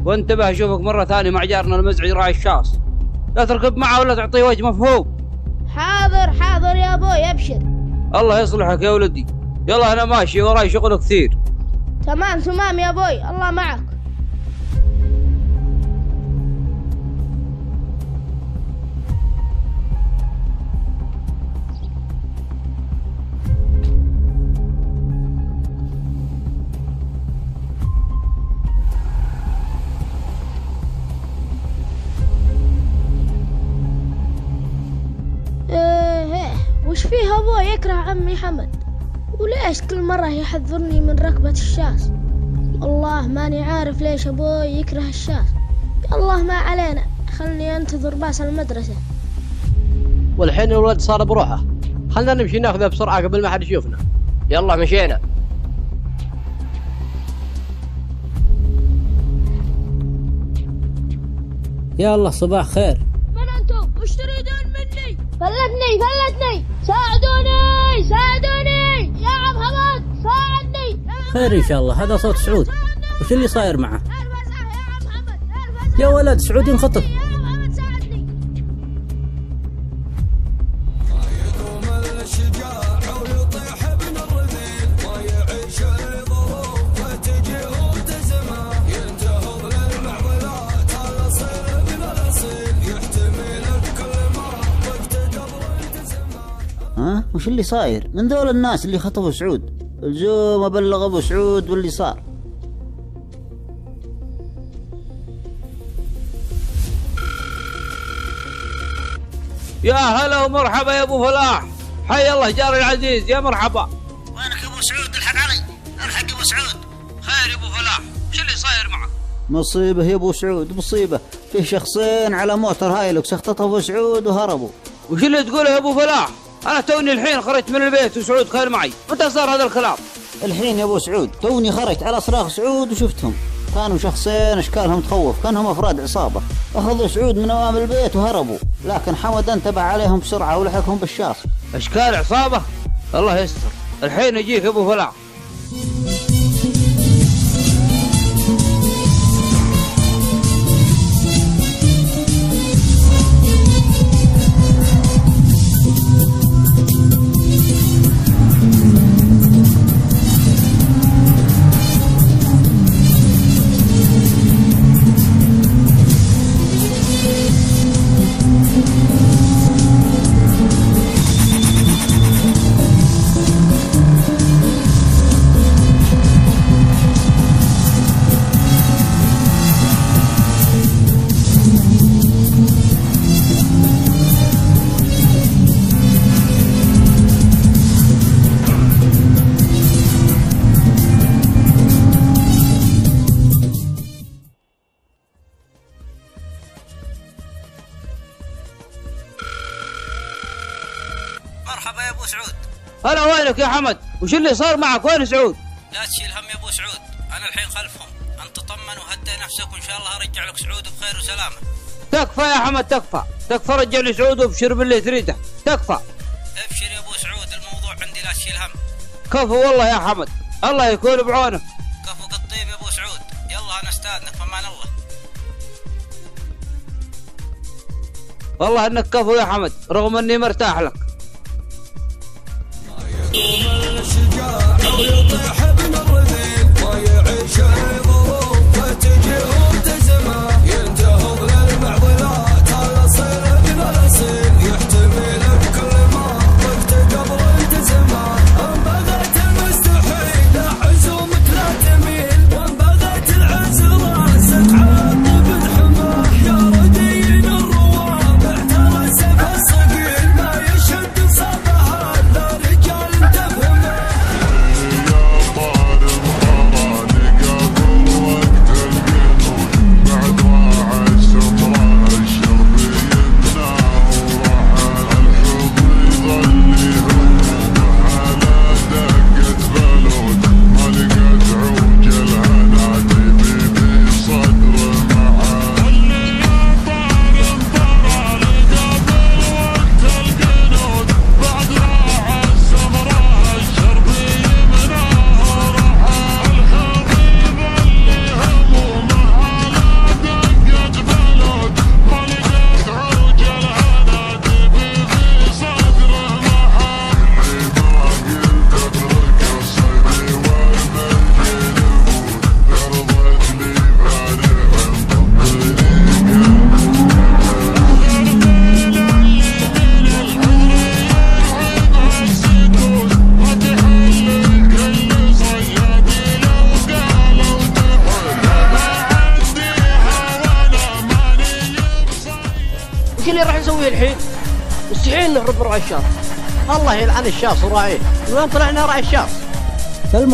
وانتبه اشوفك مرة ثانية مع جارنا المزعج راعي الشاص، لا تركب معه ولا تعطيه وجه، مفهوم؟ حاضر حاضر يا ابوي، ابشر. الله يصلحك يا ولدي. يلا انا ماشي، وراي شغل كثير. تمام تمام يا ابوي، الله معك. وش فيه أبوي يكره عمي حمد؟ وليش كل مرة يحذرني من ركبة الشاص؟ والله ماني عارف ليش أبوي يكره الشاص. الله ما علينا، خلني أنتظر باص المدرسة. والحين الولد صار بروحه، خلنا نمشي ناخذه بسرعة قبل ما حد يشوفنا. يلا مشينا. يا الله صباح خير. من أنتم؟ وش تريدون مني؟ فلتني ساعدوني يا عم حمد، ساعدني. خير إن شاء الله. هذا صوت سعود، وش اللي صاير معه؟ يا ولد سعود انخطف. ها وش اللي صاير؟ من ذول الناس اللي خطفوا سعود؟ الزوم ابلغ ابو سعود واللي صار. يا هلا ومرحبا يا ابو فلاح، حي الله جاري العزيز، يا مرحبا. وينك يا ابو سعود؟ الحق علي، الحق يا ابو سعود. خير يا ابو فلاح، وش اللي صاير معك؟ مصيبة يا ابو سعود، مصيبة. فيه شخصين على موتر هايلوكس اختطفوا سعود وهربوا. وش اللي تقوله يا ابو فلاح؟ انا توني الحين خرجت من البيت وسعود كان معي، متى صار هذا الكلام؟ الحين يا ابو سعود توني خرجت على صراخ سعود وشفتهم. كانوا شخصين اشكالهم تخوف، كانهم افراد عصابة، اخذوا سعود من امام البيت وهربوا، لكن حمد انتبه عليهم بسرعة ولحقهم بالشاص. اشكال عصابة؟ الله يستر. الحين اجيك يا ابو فلاح. مرحبا يا ابو سعود. هلا، وينك يا حمد؟ وش اللي صار معك؟ وين سعود؟ لا تشيل هم يا ابو سعود، انا الحين خلفهم، انت طمن وهدي نفسك وان شاء الله ارجع لك سعود بخير وسلامه. تكفى يا حمد، تكفى رجع لي سعود وابشر باللي تريده، تكفى. ابشر يا ابو سعود، الموضوع عندي لا تشيل هم. كفو والله يا حمد، الله يكون بعونك. كفو الطيب يا ابو سعود، يلا انا استاذنك، فمان الله. والله انك كفو يا حمد، رغم اني مرتاح لك. اللي راح نسويه الحين؟ مستحيل نهرب من راعي الشاص. الله يلعن الشاص وراعيه، من وين طلعنا راعي الشاص؟ سلموا